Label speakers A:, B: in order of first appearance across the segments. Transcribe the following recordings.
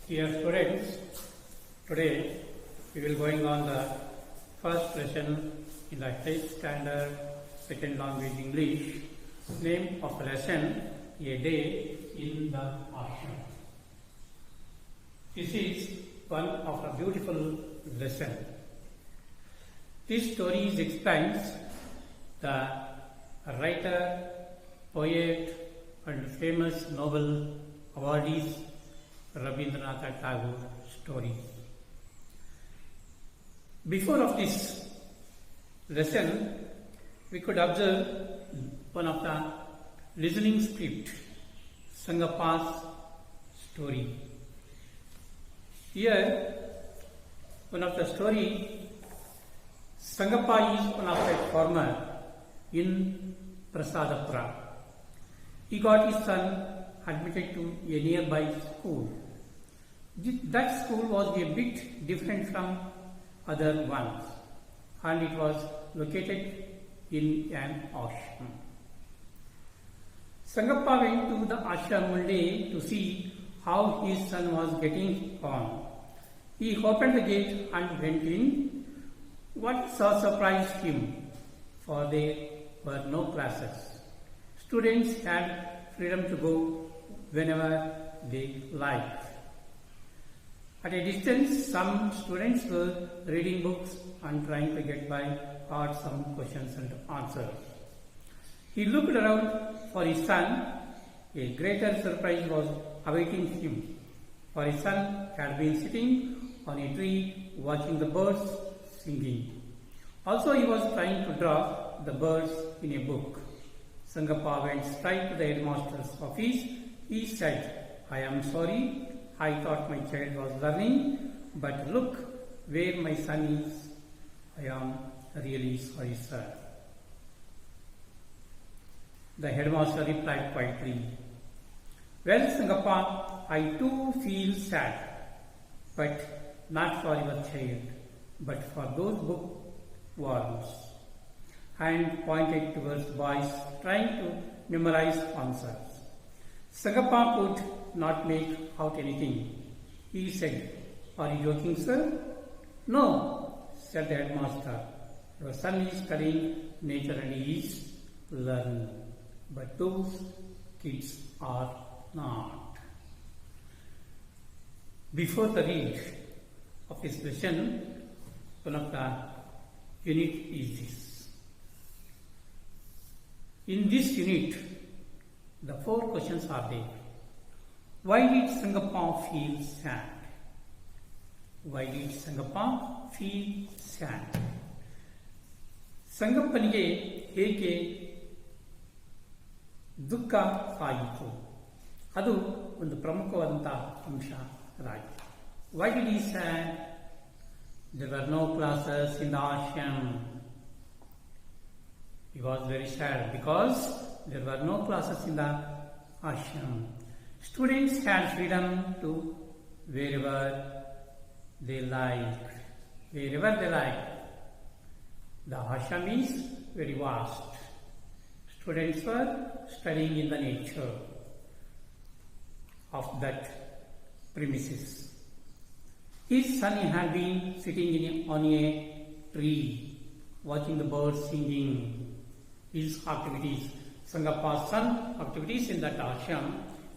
A: Dear students, today we will going on the first lesson in the 8th standard second language English. Name of the lesson, A Day in the Ashram. This is one of a beautiful lesson. This story explains the writer, poet and famous Nobel awardees Rabindranath Tagore story. Before of this lesson, we could observe one of the listening script, Sangapa's story. Here, one of the story, Sangapa is one of the farmer in Prasadapura. He got his son admitted to a nearby school. That school was a bit different from other ones, and it was located in an ashram. Sangappa went to the ashram one day to see how his son was getting on. He opened the gate and went in. What surprised him, for there were no classes. Students had freedom to go whenever they liked. At a distance, some students were reading books and trying to get by or some questions and answers. He looked around for his son. A greater surprise was awaiting him, for his son had been sitting on a tree watching the birds singing. Also, he was trying to draw the birds in a book. Sangappa went straight to the headmaster's office. He said, "I am sorry, I thought my child was learning, but look where my son is. I am really sorry, sir." The headmaster replied quietly, "Well, Sangappa, I too feel sad, but not for your child, but for those bookworms," and pointed towards the boys trying to memorize answers. Sangappa could not make out anything. He said, "Are you joking, sir?" "No," said the headmaster. "Your son is studying nature and he is learning, but those kids are not." Before the read of this lesson, one of the unit is this. In this unit, the 4 questions are there. Why did Sangappa feel sad? Why did Sangappa feel sad? ಸಂಗಪ್ಪನಿಗೆ ಹೇಗೆ ದುಃಖ ಆಯಿತು? ಅದು ಒಂದು ಪ್ರಮುಖವಾದಂತಹ ಅಂಶ ರಾಯಿತು. Why did he sad? There were no classes in the ashram. He was very sad because there were no classes in the ashram. Students had freedom to wherever they liked. Wherever they liked. The ashram is very vast. Students were studying in the nature of that premises. His son had been sitting on a tree, watching the birds singing. His activities, Sangappa's son activities in that ashram,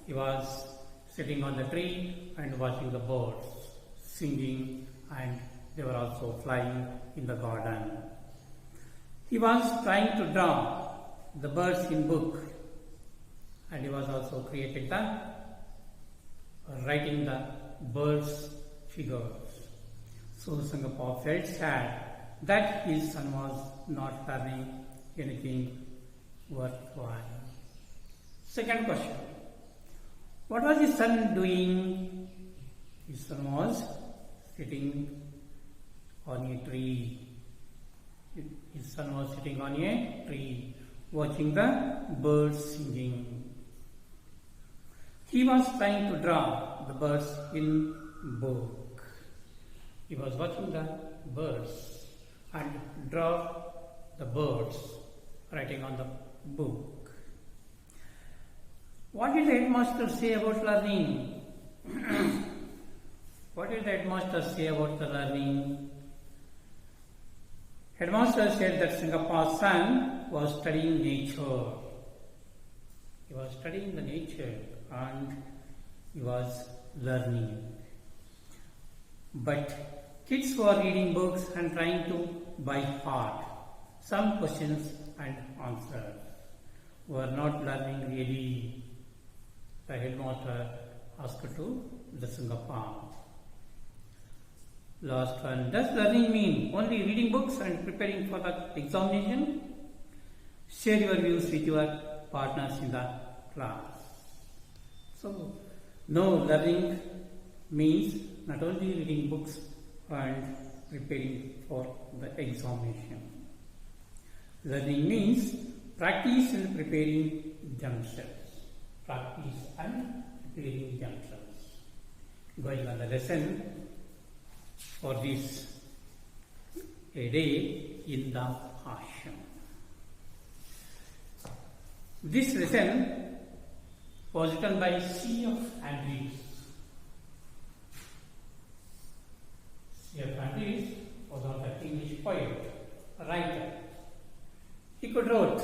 A: he was sitting on the tree and watching the birds singing, and they were also flying in the garden. He was trying to draw the birds in book, and he was also created the writing the birds figures. So Sangappa felt sad that his son was not learning anything worthwhile. Second question. What was his son doing? His son was sitting on a tree. His son was sitting on a tree, watching the birds singing. He was trying to draw the birds in book. He was watching the birds and draw the birds writing on the book. What did the headmaster say about learning? What did the headmaster say about the learning? Headmaster said that Singapore's son was studying nature. He was studying the nature and he was learning. But kids were reading books and trying to by heart some questions and answers were not learning really. The headmaster asked to the Singapore. Last one. Does learning mean only reading books and preparing for the examination? Share your views with your partners in the class. So, no, learning means not only reading books and preparing for the examination. Learning means practice and preparing themselves. Practice and preparing themselves. Going on the lesson for this a day in the ashram. This lesson was written by C.F. Andrews. C.F. Andrews was one of the English poet, a writer. He could wrote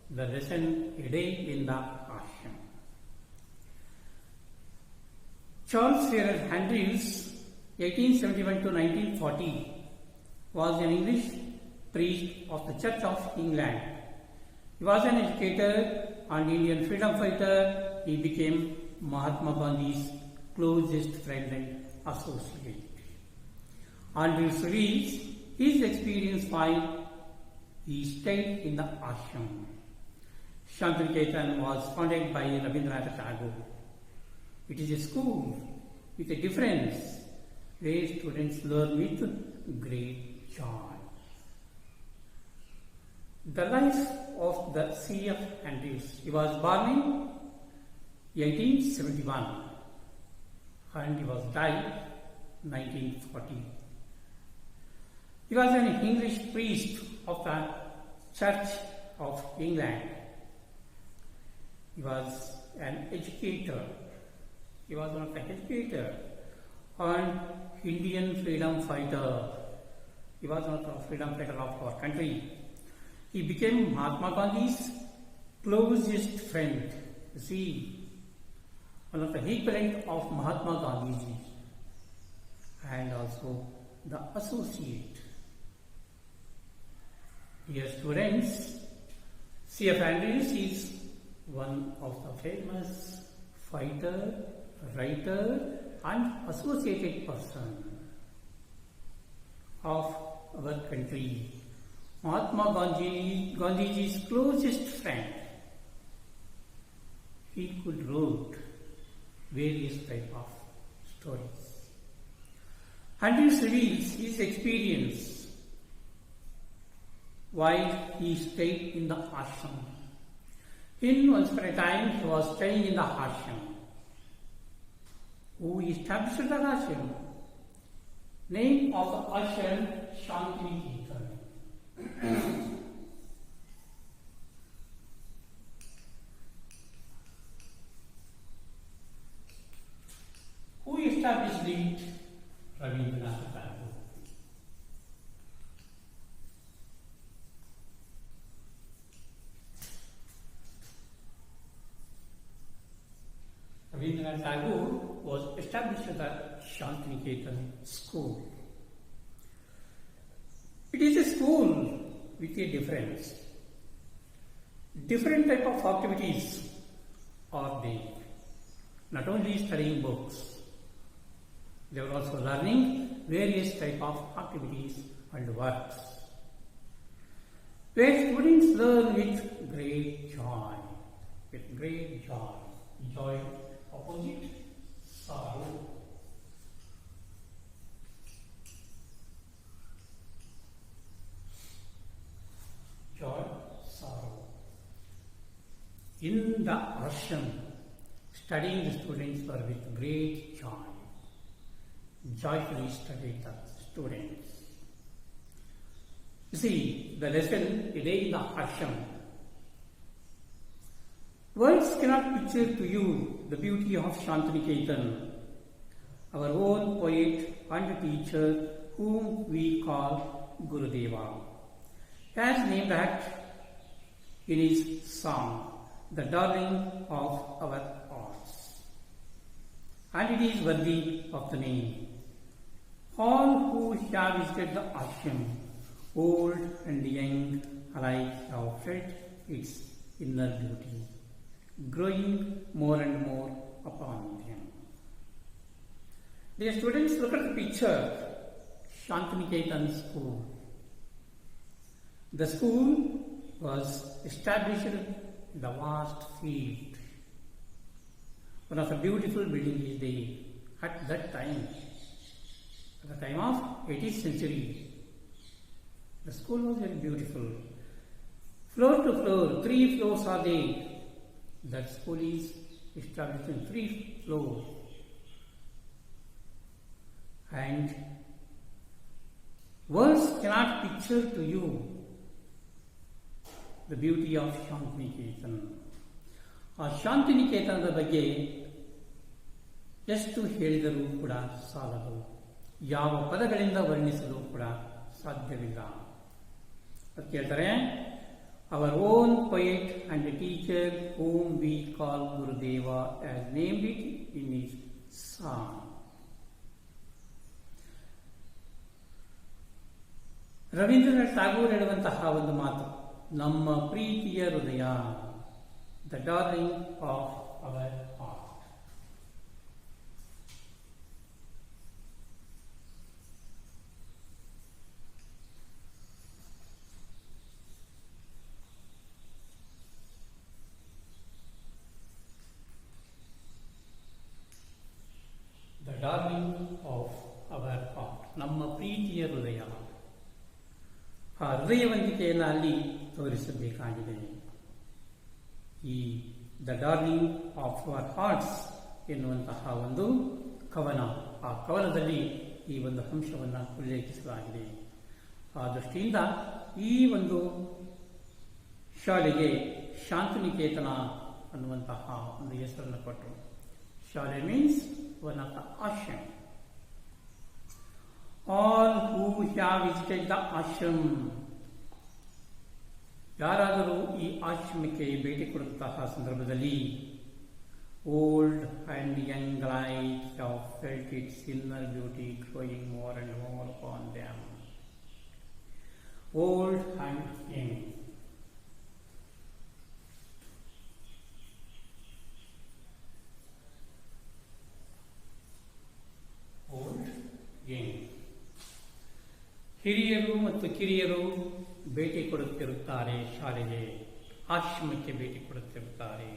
A: the lesson a day in the ashram. Charles Farrar Andrews, 1871 to 1940, was an English priest of the Church of England. He was an educator and Indian freedom fighter. He became Mahatma Gandhi's closest friend and associate. Andrews reveals his experience while he stayed in the ashram. Shantiniketan was founded by Rabindranath Tagore. It is a school with a difference where students learn with great joy. The life of the C.F. Andrews. He was born in 1871 and he was died 1940. He was an English priest of the Church of England. He was an educator. He was one of the educators and Indian freedom fighter. He was one of the freedom fighter of our country. He became Mahatma Gandhi's closest friend. You see, one of the equivalent of Mahatma Gandhiji and also the associate. Dear students, C.F. Andrews is one of the famous fighter, writer and associated person of our country. Mahatma Gandhiji's closest friend. He could wrote various type of stories. Andrews reveals his experience while he stayed in the ashram. Once upon a time he was staying in the ashram. Who established the ashram? Name of the ashram, Shantiniketan. Who established it? Rabindranath Tagore. Rabindranath Tagore was established the Shantiniketan school. It is a school with a difference. Different type of activities are there. Not only studying books, they were also learning various type of activities and works, where students learn with great joy. With great joy. Joy opposite sorrow. Joy, sorrow. In the ashram, studying the students were with great joy. Joyfully studied the students. You see, the lesson today in the ashram. Words cannot picture to you the beauty of Shantiniketan our own poet and teacher whom we call Gurudeva, has named that in his song, the darling of our hearts. And it is worthy of the name. All who have visited the ashram, old and young alike, have felt its inner beauty, growing more and more upon them. Dear students, look at the picture, Shantiniketan School. The school was established in the vast field. One of the beautiful buildings is there at that time. At the time of 18th century, the school was very beautiful. Floor to floor, 3 floors are there. That school is established in 3 floors. And words cannot picture to you the beauty of Shantiniketan. ಆ ಶಾಂತಿನಿಕೇತನದ ಬಗ್ಗೆ ಎಷ್ಟು ಹೇಳಿದರೂ ಕೂಡ ಸಾಲದು, ಯಾವ ಪದಗಳಿಂದ ವರ್ಣಿಸಲು ಕೂಡ ಸಾಧ್ಯವಿಲ್ಲ. ಅದು ಕೇಳ್ತಾರೆ, our own poet and teacher whom we call Gurudeva has named it in his song. Rabindranath Tagore ಹೇಳುವಂತಹ ಒಂದು ಮಾತು, ನಮ್ಮ ಪ್ರೀತಿಯ ಹೃದಯ, the darling of our heart. The darling of our heart, ನಮ್ಮ ಪ್ರೀತಿಯ ಹೃದಯ. ಆ ಹೃದಯವಂತಿಕೆಯನ್ನು ಅಲ್ಲಿ ತೋರಿಸಬೇಕಾಗಿದೆ. ಈ the darling of our hearts ಎನ್ನುವಂತಹ ಒಂದು ಕವನ, ಆ ಕವನದಲ್ಲಿ ಈ ಒಂದು ಅಂಶವನ್ನು ಉಲ್ಲೇಖಿಸಲಾಗಿದೆ. ಆ ದೃಷ್ಟಿಯಿಂದ ಈ ಒಂದು ಶಾಲೆಗೆ ಶಾಂತಿನಿಕೇತನ ಅನ್ನುವಂತಹ ಒಂದು ಹೆಸರನ್ನು ಕೊಟ್ಟರು. ಶಾಲೆ means one of the ashram. All who have visited the ashram, ಯಾರಾದರೂ ಈ ಆಶ್ರಮಕ್ಕೆ ಭೇಟಿ ಕೊಡುವಂತಹ ಸಂದರ್ಭದಲ್ಲಿ old and Young like have felt it's inner beauty growing more and more upon them. Old and Young, old Young, ಹಿರಿಯರು ಮತ್ತು ಕಿರಿಯರು ಭೇಟಿ ಕೊಡುತ್ತಿರುತ್ತಾರೆ, ಶಾಲೆಗೆ ಆಶ್ರಮಕ್ಕೆ ಭೇಟಿ ಕೊಡುತ್ತಿರುತ್ತಾರೆ.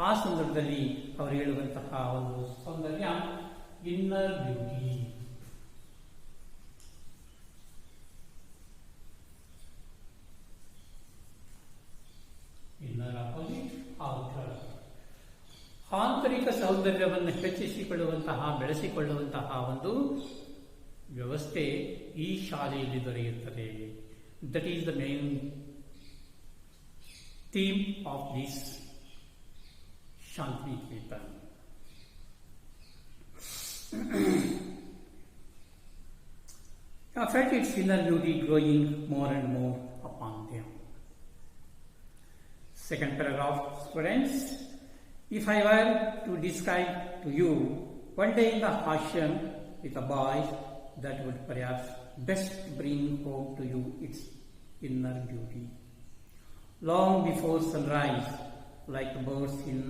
A: ಆ ಸಂದರ್ಭದಲ್ಲಿ ಅವರು ಹೇಳುವಂತಹ ಒಂದು ಸೌಂದರ್ಯ inner beauty. Inner opposite outer. ಆಂತರಿಕ ಸೌಂದರ್ಯವನ್ನು ಹೆಚ್ಚಿಸಿಕೊಳ್ಳುವಂತಹ, ಬೆಳೆಸಿಕೊಳ್ಳುವಂತಹ ಒಂದು ವ್ಯವಸ್ಥೆ ಈ ಶಾಲೆಯಲ್ಲಿ ದೊರೆಯುತ್ತದೆ. That is the main theme of this Shantiniketan. I felt its inner beauty growing more and more upon them. Second paragraph, students. If I were to describe to you one day in the ashram with a boy, that would perhaps best bring home to you its inner beauty. Long before sunrise, like birds in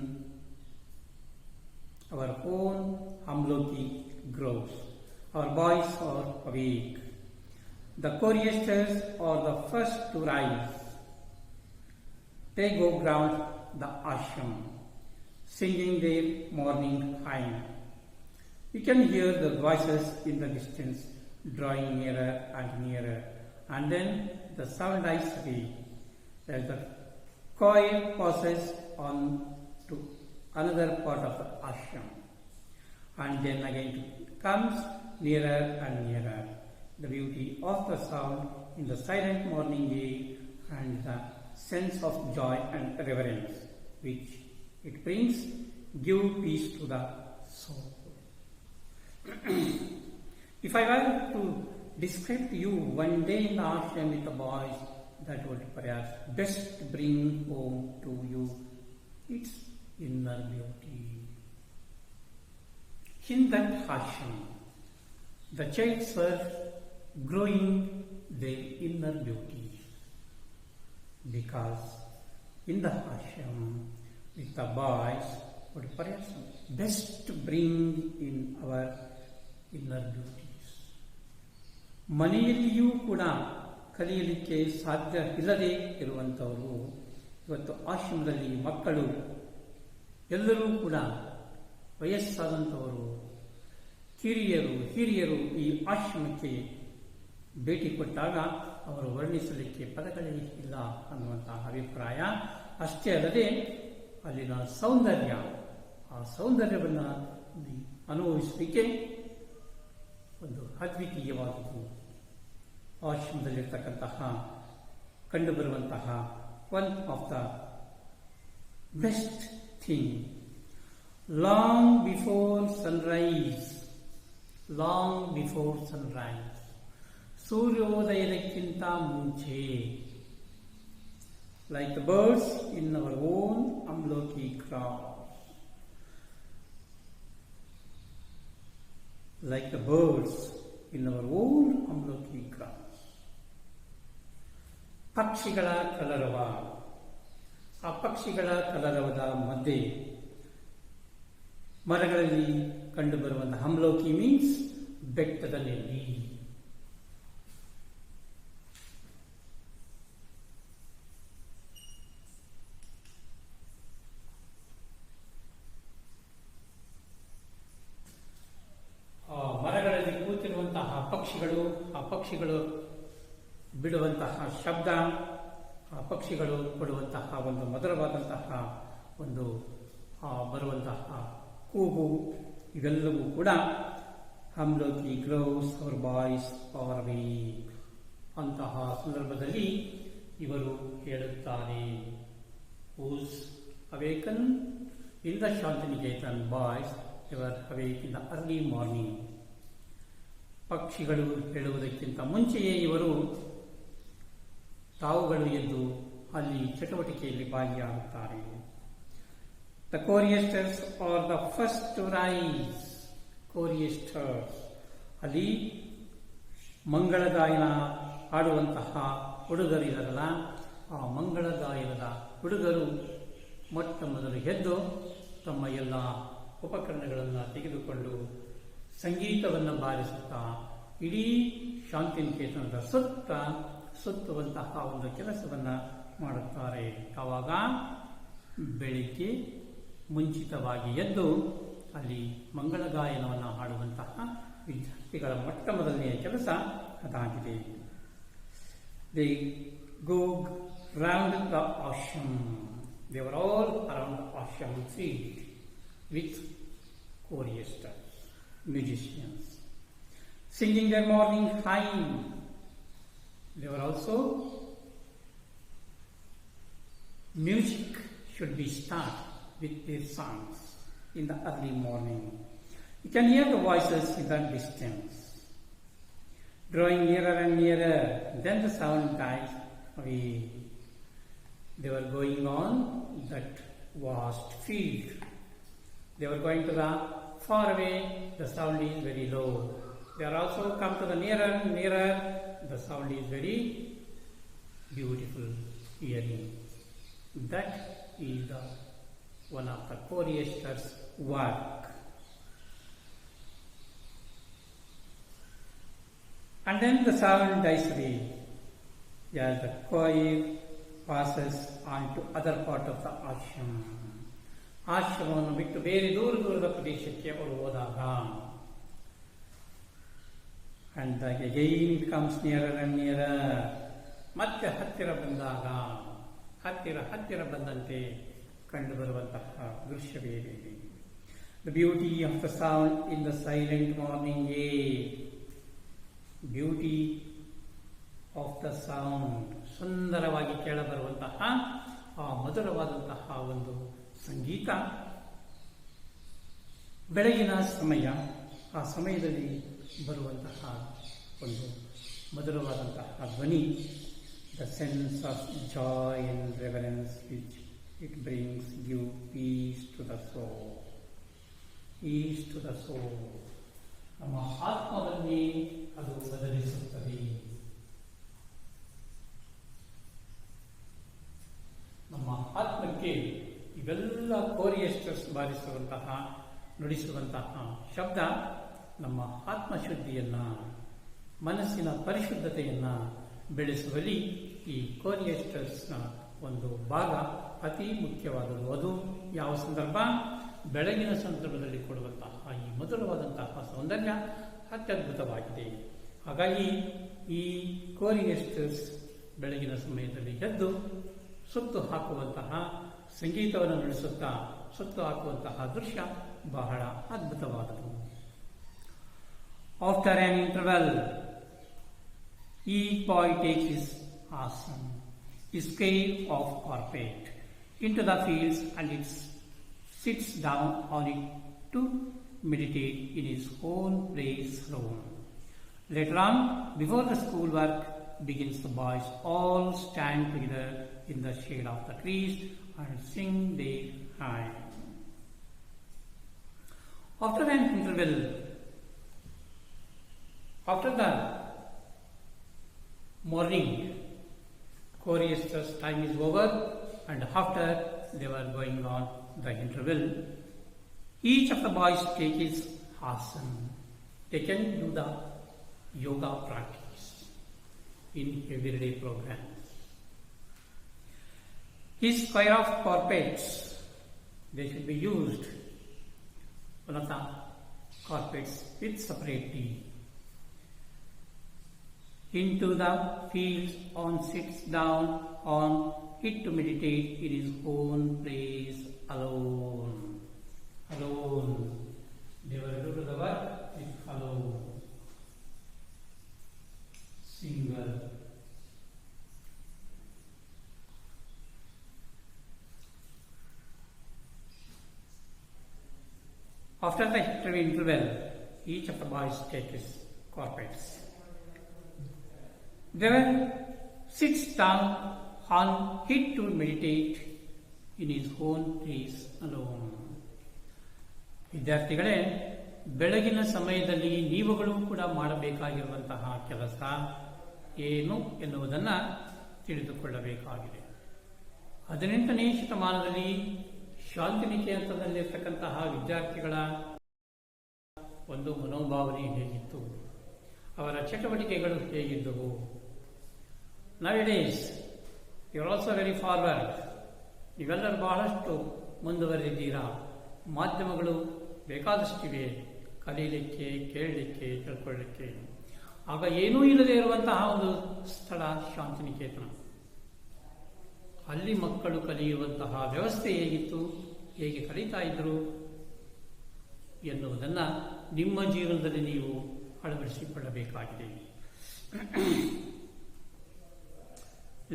A: our own amloki groves, our boys are awake. The choristers are the first to rise. They go round the ashram, singing their morning hymn. You can hear the voices in the distance, drawing nearer and nearer, and then the sound dies away as the choir passes on to another part of the ashram, and then again it comes nearer and nearer. The beauty of the sound in the silent morning air and the sense of joy and reverence which it brings give peace to the soul. If I were to describe to you one day in the ashram with the boys, that would perhaps best bring home to you its inner beauty. In that ashram, the childs were growing their inner beauty, because in the ashram with the boys would perhaps best bring in our inner beauties. ಮನೆಯಲ್ಲಿಯೂ ಕೂಡ ಕಲಿಯಲಿಕ್ಕೆ ಸಾಧ್ಯ ಇಲ್ಲದೆ ಇರುವಂಥವರು ಇವತ್ತು ಆಶ್ರಮದಲ್ಲಿ ಮಕ್ಕಳು ಎಲ್ಲರೂ ಕೂಡ ವಯಸ್ಸಾದಂಥವರು ಹಿರಿಯರು ಈ ಆಶ್ರಮಕ್ಕೆ ಭೇಟಿ ಕೊಟ್ಟಾಗ ಅವರು ವರ್ಣಿಸಲಿಕ್ಕೆ ಪದಗಳೇ ಇಲ್ಲ ಅನ್ನುವಂತಹ ಅಭಿಪ್ರಾಯ. ಅಷ್ಟೇ ಅಲ್ಲದೆ ಅಲ್ಲಿನ ಸೌಂದರ್ಯ, ಆ ಸೌಂದರ್ಯವನ್ನು ಅನುಭವಿಸಲಿಕ್ಕೆ ಒಂದು ಅದ್ವಿತೀಯವಾದದ್ದು. ಆಶ್ರಮದಲ್ಲಿರ್ತಕ್ಕಂತಹ ಕಂಡುಬರುವಂತಹ one of the best thing, long before sunrise, ಸೂರ್ಯೋದಯದಕ್ಕಿಂತ ಮುಂಚೆ, like the birds in our own amlaki groves, like the birds in our own amloki grass. ಪಕ್ಷಿಗಳ ಕಲರವ, ಆ ಪಕ್ಷಿಗಳ ಕಲರವದ ಮಧ್ಯೆ ಮರಗಳಲ್ಲಿ ಕಂಡುಬರುವಂತಹ ಅಮ್ಲೋಕಿ ಮೀನ್ಸ್ ಬೆಟ್ಟದ ನೆಲ್ಲಿ. ಮರಗಳಲ್ಲಿ ಕೂತಿರುವಂತಹ ಆ ಪಕ್ಷಿಗಳು ಬಿಡುವಂತಹ ಶಬ್ದ, ಆ ಪಕ್ಷಿಗಳು ಕೊಡುವಂತಹ ಒಂದು ಮಧುರವಾದಂತಹ ಒಂದು ಬರುವಂತಹ ಕೂಗು, ಇವೆಲ್ಲವೂ ಕೂಡ amlaki groves our boys are weak ಅಂತಹ ಸಂದರ್ಭದಲ್ಲಿ ಇವರು ಹೇಳುತ್ತಾರೆ, who's awaken in the Shantiniketan boys ever awake in the early morning. ಪಕ್ಷಿಗಳು ಹೇಳುವುದಕ್ಕಿಂತ ಮುಂಚೆಯೇ ಇವರು ತಾವುಗಳು ಎದ್ದು ಅಲ್ಲಿ ಚಟುವಟಿಕೆಯಲ್ಲಿ ಭಾಗಿಯಾಗುತ್ತಾರೆ. The choristers are the first to rise. Choristers ಅಲ್ಲಿ ಮಂಗಳಗಾಯನ ಹಾಡುವಂತಹ ಹುಡುಗರಿರಲ್ಲ, ಆ ಮಂಗಳಗಾಯನದ ಹುಡುಗರು ಮೊಟ್ಟ ಮೊದಲು ಎದ್ದು ತಮ್ಮ ಎಲ್ಲ ಉಪಕರಣಗಳನ್ನು ತೆಗೆದುಕೊಂಡು ಸಂಗೀತವನ್ನು ಬಾರಿಸುತ್ತಾ ಇಡೀ ಶಾಂತಿನಿಕೇತನದ ಸುತ್ತುವಂತಹ ಒಂದು ಕೆಲಸವನ್ನು ಮಾಡುತ್ತಾರೆ. ಆವಾಗ ಬೆಳಿಗ್ಗೆ ಮುಂಚಿತವಾಗಿ ಎದ್ದು ಅಲ್ಲಿ ಮಂಗಳಗಾಯನವನ್ನು ಹಾಡುವಂತಹ ವಿದ್ಯಾರ್ಥಿಗಳ ಮೊಟ್ಟ ಮೊದಲನೆಯ ಕೆಲಸ ಅದಾಗಿದೆ. They go round the ashram. They were all around the ashram field with choristers, musicians, singing their morning hymn. They were also music should be started with their songs in the early morning. You can hear the voices in the distance, drawing nearer and nearer. Then the sound dies away. They were going on that vast field. They were going to the far away, the sound is very low. They are also come to the nearer, the sound is very beautiful hearing. That is the one of the choristers' work. And then the sound dies away as the choir passes on to other part of the ashram. ಆಶ್ರಮವನ್ನು ಬಿಟ್ಟು ಬೇರೆ ದೂರದ ಪ್ರದೇಶಕ್ಕೆ ಅವರು ಹೋದಾಗ, and again it comes nearer and nearer. ಮತ್ತೆ ಹತ್ತಿರ ಬಂದಂತೆ ಕಂಡು ಬರುವಂತಹ ದೃಶ್ಯವೇ ಬೇರೆ. The beauty of the sound in the silent morning air. Beauty of the sound. ಸುಂದರವಾಗಿ ಕೇಳಬರುವಂತಹ ಆ ಮಧುರವಾದಂತಹ ಒಂದು ಸಂಗೀತ ಬೆಳಗಿನ ಸಮಯ ಆ ಸಮಯದಲ್ಲಿ ಬರುವಂತಹ ಒಂದು ಮಧುರವಾದಂತಹ ಧ್ವನಿ, the sense of joy and reverence which it brings give peace to the soul. Peace to the soul. ನಮ್ಮ ಆತ್ಮವನ್ನೇ ಅದು ಬದಲಿಸುತ್ತದೆ. ನಮ್ಮ ಆತ್ಮಕ್ಕೆ ಇವೆಲ್ಲ ಕೋರಿಯಸ್ಟರ್ಸ್ ಬಾರಿಸುವಂತಹ ನುಡಿಸುವಂತಹ ಶಬ್ದ ನಮ್ಮ ಆತ್ಮಶುದ್ಧಿಯನ್ನ, ಮನಸ್ಸಿನ ಪರಿಶುದ್ಧತೆಯನ್ನ ಬೆಳೆಸುವಲ್ಲಿ ಈ ಕೋರಿಯಸ್ಟರ್ಸ್ನ ಒಂದು ಭಾಗ ಅತಿ ಮುಖ್ಯವಾದದ್ದು. ಅದು ಯಾವ ಸಂದರ್ಭ? ಬೆಳಗಿನ ಸಂದರ್ಭದಲ್ಲಿ ಕೊಡುವಂತಹ ಈ ಮಧುರವಾದಂತಹ ಸೌಂದರ್ಯ ಅತ್ಯದ್ಭುತವಾಗಿದೆ. ಹಾಗಾಗಿ ಈ ಕೋರಿಯಸ್ಟರ್ಸ್ ಬೆಳಗಿನ ಸಮಯದಲ್ಲಿ ಎದ್ದು ಸುತ್ತು ಹಾಕುವಂತಹ, ಸಂಗೀತವನ್ನು ನುಡಿಸುತ್ತಾ ಸುತ್ತು ಹಾಕುವಂತಹ ದೃಶ್ಯ ಬಹಳ ಅದ್ಭುತವಾದದ್ದು. After an interval each boy takes his ashram, his cave of carpet, into the fields and it sits down on it to meditate in his own place alone. Later on, before the school work begins, the boys all stand together in the shade of the trees and sing their hymn. After an interval, after the morning choristers' time is over, and after they were going on the interval, each of the boys take his ashram. They can do the yoga practice in everyday programs. His square of carpets, they should be used, one of the carpets with separately. Into the fields on sits down on it to meditate in his own place alone. Alone. They were to do the work with alone. Single. After the interval, each of the boys take his carpets. There sits down on it to meditate in his own place alone. ವಿದ್ಯಾರ್ಥಿಗಳೇ, ಬೆಳಗಿನ ಸಮಯದಲ್ಲಿ ನೀವುಗಳು ಕೂಡ ಮಾಡಬೇಕಾಗಿರುವಂತಹ ಕೆಲಸ ಏನು ಎನ್ನುವುದನ್ನು ತಿಳಿದುಕೊಳ್ಳಬೇಕಾಗಿದೆ. 18ನೇ ಶತಮಾನದಲ್ಲಿ ಶಾಂತಿನಿಕೇತನದಲ್ಲಿರ್ತಕ್ಕಂತಹ ವಿದ್ಯಾರ್ಥಿಗಳ ಒಂದು ಮನೋಭಾವನೆ ಹೇಗಿತ್ತು, ಅವರ ಚಟುವಟಿಕೆಗಳು ಹೇಗಿದ್ದವು. Nowadays, you are also very forward. ನೀವೆಲ್ಲರೂ ಬಹಳಷ್ಟು ಮುಂದುವರೆದಿದ್ದೀರಾ. ಮಾಧ್ಯಮಗಳು ಬೇಕಾದಷ್ಟಿವೆ, ಕಲೀಲಿಕ್ಕೆ, ಕೇಳಲಿಕ್ಕೆ, ತಿಳ್ಕೊಳ್ಳಿಕ್ಕೆ. ಆಗ ಏನೂ ಇಲ್ಲದೆ ಇರುವಂತಹ ಒಂದು ಸ್ಥಳ ಶಾಂತಿನಿಕೇತನ. ಅಲ್ಲಿ ಮಕ್ಕಳು ಕಲಿಯುವಂತಹ ವ್ಯವಸ್ಥೆ ಹೇಗಿತ್ತು, ಹೇಗೆ ಕಲಿತಾ ಇದ್ರು ಎನ್ನುವುದನ್ನು ನಿಮ್ಮ ಜೀವನದಲ್ಲಿ ನೀವು ಅಳವಡಿಸಿಕೊಳ್ಳಬೇಕಾಗಿದೆ.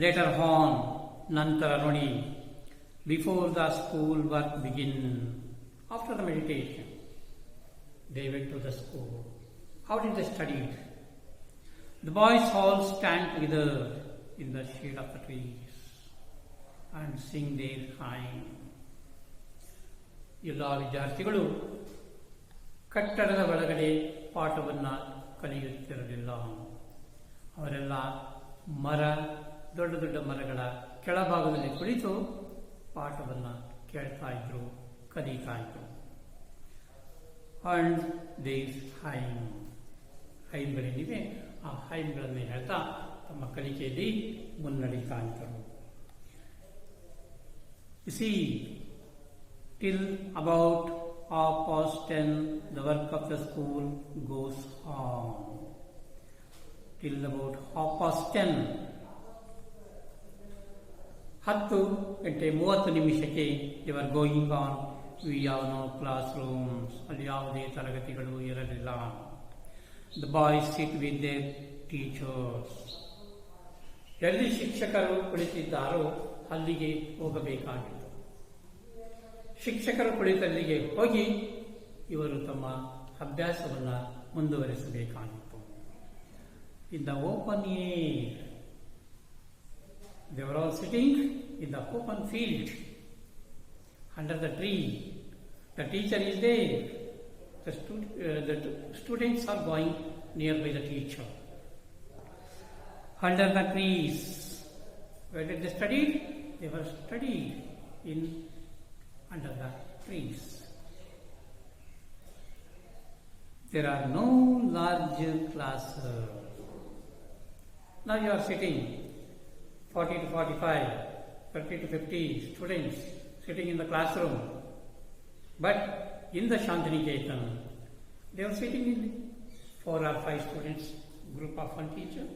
A: ಲೇಟರ್ ಆನ್, ನಂತರ ನೋಡಿ, before the school work begin, after the meditation they went to the school. How did they studied? The boys all stand together in the shade of the trees and sing their hymn. ಎಲ್ಲ ವಿದ್ಯಾರ್ಥಿಗಳು ಕಟ್ಟಡದ ಒಳಗಡೆ ಪಾಠವನ್ನು ಕಲಿಯುತ್ತಿರಲಿಲ್ಲ. ಅವರೆಲ್ಲ ದೊಡ್ಡ ದೊಡ್ಡ ಮರಗಳ ಕೆಳಭಾಗದಲ್ಲಿ ಕುಳಿತು ಪಾಠವನ್ನು ಕೇಳ್ತಾ ಇದ್ರು, ಕಲಿತಾ ಇದ್ರು. ಅಂಡ್ ದೇಸ್ ಹೈಮ್ಗಳೇನಿವೆ, ಆ ಹೈಮ್ಗಳನ್ನು ಹೇಳ್ತಾ ತಮ್ಮ ಕಲಿಕೆಯಲ್ಲಿ ಮುನ್ನಡೀತಾ ಇದ್ದರು. Till about 10:30, the work of the school goes on. Till about 10:30, 10:30 they were going on. We have no classrooms. ಅಲ್ಲಿ ಯಾವುದೇ ತರಗತಿಗಳು ಇರಲಿಲ್ಲ. The boys sit with their teachers. ಎಲ್ಲಿ ಶಿಕ್ಷಕರು ಕುಳಿತಿದ್ದಾರೋ ಅಲ್ಲಿಗೆ ಹೋಗಬೇಕಾಗಿತ್ತು. ಶಿಕ್ಷಕರು ಕುಳಿತಲ್ಲಿಗೆ ಹೋಗಿ ಇವರು ತಮ್ಮ ಅಭ್ಯಾಸವನ್ನು ಮುಂದುವರಿಸಬೇಕಾಗಿತ್ತು. In the open air, they were all sitting in the open field under the tree. The teacher is there. The students are going nearby the teacher. Under the trees. Where did they study? They were studied in under the trees. There are no large classes. Now you are sitting 40 to 45, 30 to 50 students sitting in the classroom. But in the Shantiniketan, they are sitting in 4 or 5 students, group of one teacher.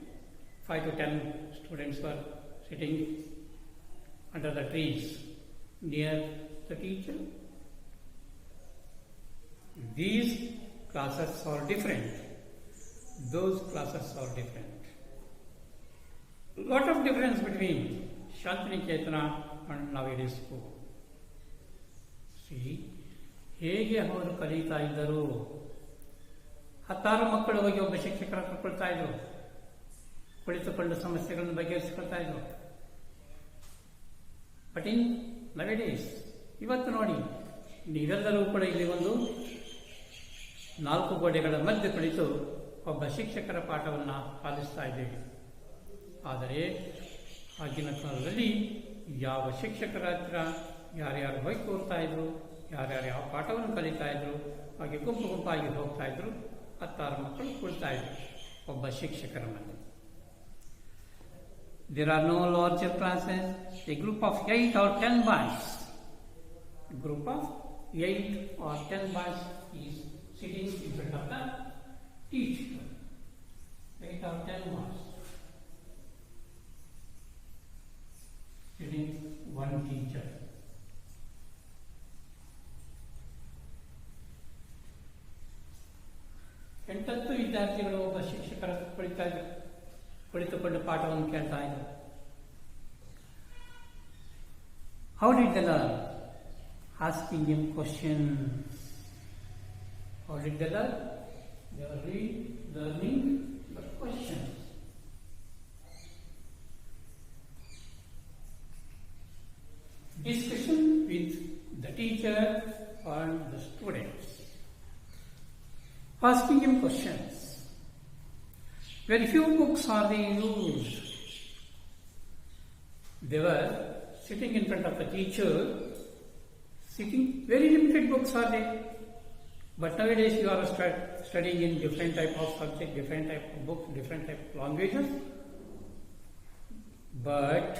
A: 5 to 10 students were sitting under the trees near the teacher. These classes are different. Those classes are different. Lot of difference between Shantiniketan and nowadays school. See, ಹೇಗೆ ಅವರು ಕಲಿತಾ ಇದ್ದರು. 10 ಮಕ್ಕಳು ಹೋಗಿ ಒಬ್ಬ ಶಿಕ್ಷಕರ ಕೊಡ್ತಾ ಇದ್ರು, ಕುಳಿತುಕೊಂಡು ಸಮಸ್ಯೆಗಳನ್ನು ಬಗೆಹರಿಸಿಕೊಳ್ತಾ ಇದ್ರು. ಬಟ್ ಇನ್ ನವೇಡೇಸ್, ಇವತ್ತು ನೋಡಿ, ನೀವೆಲ್ಲರೂ ಕೂಡ ಇಲ್ಲಿ ಒಂದು 4 ಗೋಡೆಗಳ ಮಧ್ಯೆ ಕುಳಿತು ಒಬ್ಬ ಶಿಕ್ಷಕರ ಪಾಠವನ್ನು ಆಲಿಸ್ತಾ ಇದ್ದೇವೆ. ಆದರೆ ಆಗಿನ ಕಾಲದಲ್ಲಿ ಯಾವ ಶಿಕ್ಷಕರ ಹತ್ರ ಯಾರ್ಯಾರು ಹೋಗಿ ಕೂರ್ತಾ ಇದ್ರು, ಯಾರ್ಯಾರು ಯಾವ ಪಾಠವನ್ನು ಕಲಿತಾ ಇದ್ರು, ಹಾಗೆ ಗುಂಪು ಗುಂಪಾಗಿ ಹೋಗ್ತಾ ಇದ್ರು. 10 ಮಕ್ಕಳು ಕೂರ್ತಾ ಇದ್ರು ಒಬ್ಬ ಶಿಕ್ಷಕರ ಮಧ್ಯೆ. There are no larger classes. A group of 8 or 10 boys, a group of 8 or 10 boys is sitting in front of the teacher. 8 or 10 boys sitting one teacher. ಎಂಟತ್ತು ವಿದ್ಯಾರ್ಥಿಗಳು ಒಬ್ಬ ಶಿಕ್ಷಕರ ಕುಳಿತುಕೊಂಡು ಪಾಠವನ್ನು ಕೇಳ್ತಾ ಇದ್ದರು. How did they learn? Asking him questions. How did they learn? They were learning the questions. Discussion with the teacher and the students. Asking him questions. Very few books are they used. They were sitting in front of the teacher, sitting, very limited books are there. But nowadays you are studying in different type of subject, different type of books, different type of languages. But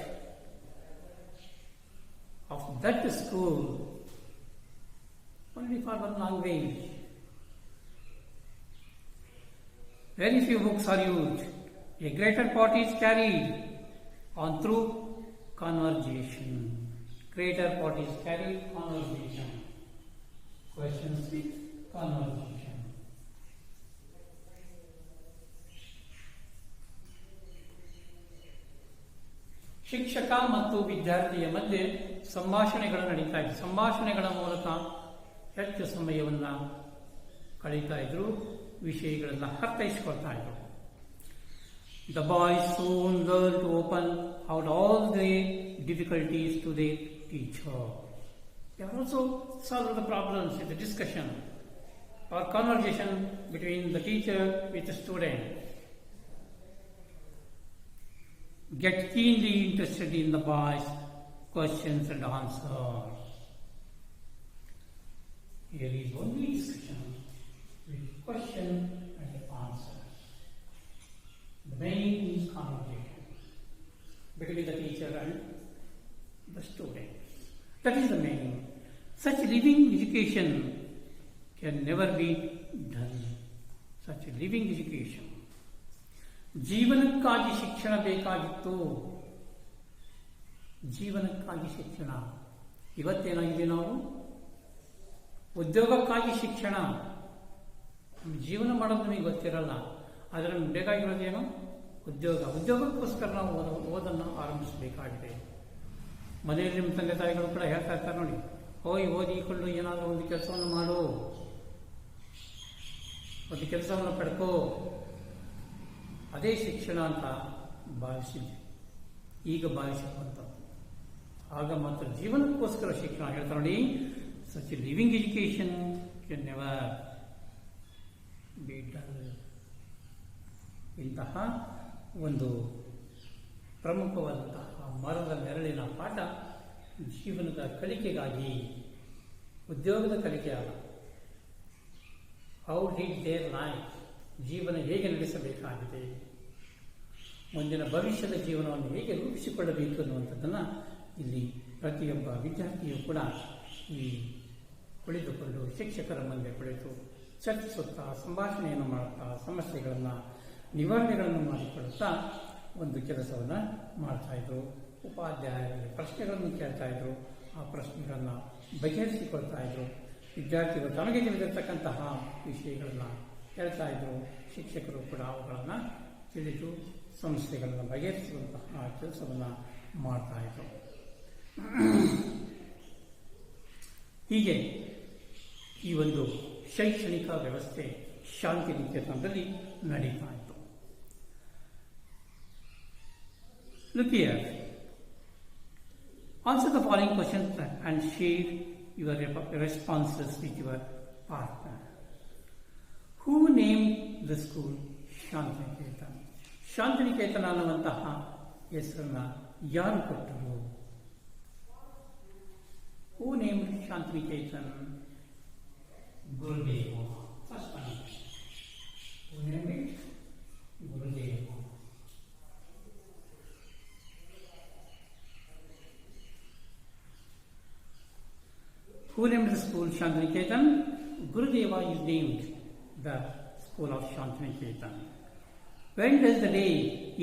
A: of that school, only for one language. Very few books are used. A greater part is carried on through conversation. Greater part is carried conversation. Question 6, conversation. ಶಿಕ್ಷಕ ಮತ್ತು ವಿದ್ಯಾರ್ಥಿಯ ಮಧ್ಯೆ ಸಂಭಾಷಣೆಗಳು ನಡೀತಾ ಇತ್ತು. ಸಂಭಾಷಣೆಗಳ ಮೂಲಕ ಹೆಚ್ಚು ಸಮಯವನ್ನು ಕಳೀತಾ ಇದ್ರು, ವಿಷಯಗಳನ್ನು ಅರ್ಥೈಸಿಕೊಳ್ತಾ ಇದ್ರು. The boys soon learned to open out all their difficulties to their teacher. They also solved the problems with the discussion or conversation between the teacher with the student. Get keenly interested in the boys' questions and answers. Here is only discussion with question and answer. The main is conversation between the teacher and the student. That is the main. Such living education can never be done. Such living education. ಜೀವನಕ್ಕಾಗಿ ಶಿಕ್ಷಣ ಬೇಕಾಗಿತ್ತು. ಜೀವನಕ್ಕಾಗಿ ಶಿಕ್ಷಣ. ಇವತ್ತೇನಾಗಿದೆ, ನಾವು ಉದ್ಯೋಗಕ್ಕಾಗಿ ಶಿಕ್ಷಣ. ಜೀವನ ಮಾಡೋದು ನಮಗೆ ಗೊತ್ತಿರಲ್ಲ, ಆದರೆ ನಮ್ಗೆ ಬೇಕಾಗಿರೋದೇನು? ಉದ್ಯೋಗ. ಉದ್ಯೋಗಕ್ಕೋಸ್ಕರ ನಾವು ಓದನ್ನು ಆರಂಭಿಸಬೇಕಾಗಿದೆ. ಮನೆಯಲ್ಲಿ ನಿಮ್ಮ ತಂದೆ ತಾಯಿಗಳು ಕೂಡ ಹೇಳ್ತಾ ಇರ್ತಾರೆ ನೋಡಿ, ಓದಿಕೊಂಡು ಏನಾದರೂ ಒಂದು ಕೆಲಸವನ್ನು ಮಾಡು. ಒಂದು ಕೆಲಸವನ್ನು ಪಡ್ಕೋ, ಅದೇ ಶಿಕ್ಷಣ ಅಂತ ಭಾವಿಸಿದ್ದೆ. ಈಗ ಭಾವಿಸುವಂಥದ್ದು ಆಗ ಮಾತ್ರ ಜೀವನಕ್ಕೋಸ್ಕರ ಶಿಕ್ಷಣ. ಹೇಳ್ತಾರೆ ನೋಡಿ, such living education can never be done. ಇಂತಹ ಒಂದು ಪ್ರಮುಖವಾದಂತಹ ಮರದ ನೆರಳಿನ ಪಾಠ ಜೀವನದ ಕಲಿಕೆಗಾಗಿ, ಉದ್ಯೋಗದ ಕಲಿಕೆ ಅಲ್ಲ. ಹೌ ಡಿಡ್ ದೇರ್ ಲೈಫ್, ಜೀವನ ಹೇಗೆ ನಡೆಸಬೇಕಾಗಿದೆ, ಮುಂದಿನ ಭವಿಷ್ಯದ ಜೀವನವನ್ನು ಹೇಗೆ ರೂಪಿಸಿಕೊಳ್ಳಬೇಕು ಅನ್ನುವಂಥದ್ದನ್ನು ಇಲ್ಲಿ ಪ್ರತಿಯೊಬ್ಬ ವಿದ್ಯಾರ್ಥಿಯು ಕೂಡ ಈ ಕುಳಿತುಕೊಂಡು ಶಿಕ್ಷಕರ ಮುಂದೆ ಕುಳಿತು ಚರ್ಚಿಸುತ್ತಾ, ಸಂಭಾಷಣೆಯನ್ನು ಮಾಡುತ್ತಾ, ಸಮಸ್ಯೆಗಳನ್ನು ನಿವಾರಣೆಗಳನ್ನು ಮಾಡಿಕೊಳ್ಳುತ್ತಾ ಒಂದು ಕೆಲಸವನ್ನು ಮಾಡ್ತಾಯಿದ್ರು. ಉಪಾಧ್ಯಾಯರಿಗೆ ಪ್ರಶ್ನೆಗಳನ್ನು ಕೇಳ್ತಾ ಇದ್ರು, ಆ ಪ್ರಶ್ನೆಗಳನ್ನು ಬಗೆಹರಿಸಿಕೊಳ್ತಾ ಇದ್ರು. ವಿದ್ಯಾರ್ಥಿಗಳು ತಮಗೆ ತಿಳಿದಿರ್ತಕ್ಕಂತಹ ವಿಷಯಗಳನ್ನು ಹೇಳ್ತಾ ಇದ್ರು. ಶಿಕ್ಷಕರು ಕೂಡ ಅವುಗಳನ್ನು ತಿಳಿದು ಸಮಸ್ಯೆಗಳನ್ನು ಬಗೆಹರಿಸುವಂತಹ ಕೆಲಸವನ್ನು ಮಾಡ್ತಾ ಇದ್ರು. ಹೀಗೆ ಈ ಒಂದು ಶೈಕ್ಷಣಿಕ ವ್ಯವಸ್ಥೆ ಶಾಂತಿನಿಕೇತನದಲ್ಲಿ ನಡೀತಾ ಇತ್ತು. Look here. Answer the following questions and share your responses with your partner. Who named the school Shantiniketan? Shantiniketan ಅನ್ನುವಂತಹ ಹೆಸರನ್ನ ಯಾರು ಕೊಟ್ಟರು? Who named Shantiniketan? Gurudev. First one. Who named it? Gurudev. Who named the school Shantiniketan? Gurudeva is named the school of Shantiniketan. When does the day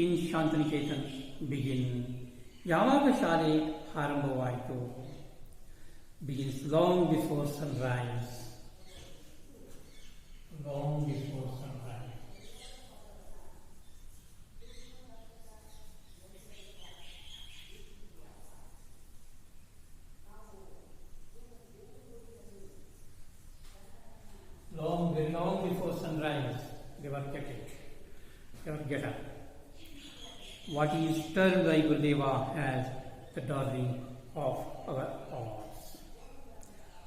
A: in Shantiniketan begin? ಯಾವಾಗ ಶಾಲೆ ಆರಂಭವಾಯಿತು? Begins long before sunrise. Long before sunrise. Very long before sunrise, they were get up. What is termed by Gurudeva as the darling of our arts.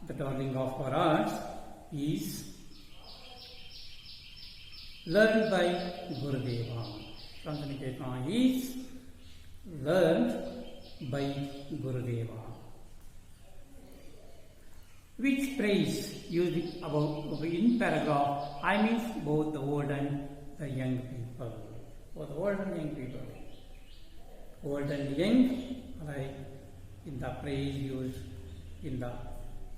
A: The darling of our arts is learned by Gurudeva. Shantiniketan is learned by Gurudeva. Which phrase used above in paragraph I means both the old and the young people. Both old and young people. Old and young, like in the phrase used in the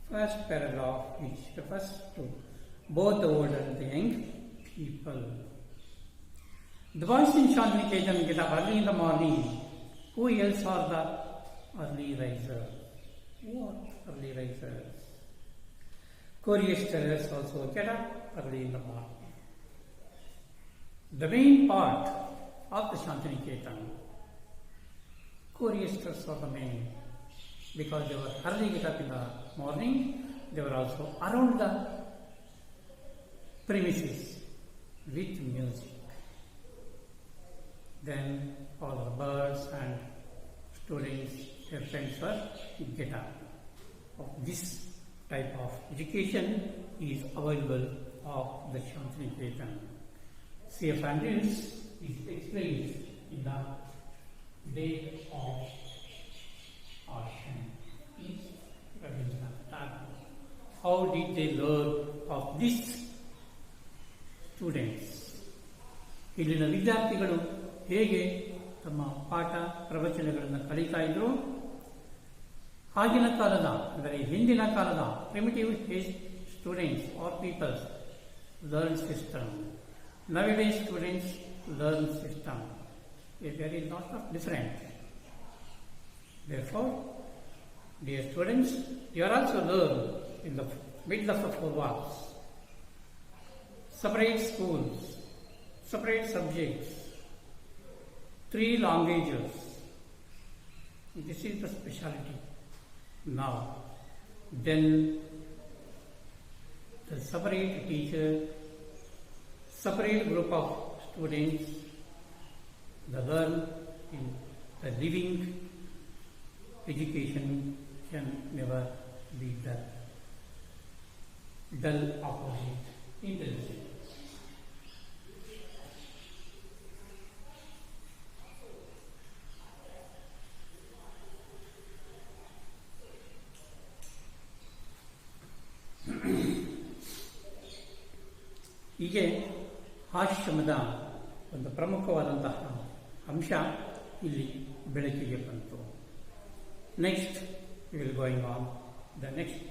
A: first paragraph, which refers to both the old and the young people. The boys in Shantiniketan get up early in the morning. Who else are the early risers? What early risers? Choristers also get up early in the morning. The main part of the Shantiniketan, choristers are the main, because they were early get up in the morning. They were also around the premises with music. Then all the birds and students, their friends were get up. Of this type of education is available of the Shantiniketan. C.F. Andrews is explained in the Day of Ashram. How did they learn of these students? ಇಲ್ಲಿನ ವಿದ್ಯಾರ್ಥಿಗಳು ಹೇಗೆ ತಮ್ಮ ಪಾಠ ಪ್ರವಚನಗಳನ್ನು ಕಲಿತಾ ಇದ್ರು? ಆಗಿನ ಕಾಲದ, ಅಂದರೆ ಹಿಂದಿನ ಕಾಲದ primitive students or peoples learn system. Nowadays students learn system. There is lot of difference. Therefore, dear students, you are also learn in the middle of the four walls. Separate schools, separate subjects, 3 languages. This is the speciality. Now, then the separate teacher separate group of students, the learn in the living education can never be the dull opposite intelligence. ಹೀಗೆ ಆಶ್ರಮದ ಒಂದು ಪ್ರಮುಖವಾದಂತಹ ಅಂಶ ಇಲ್ಲಿ ಬೆಳಕಿಗೆ ಬಂತು. Next will going on the next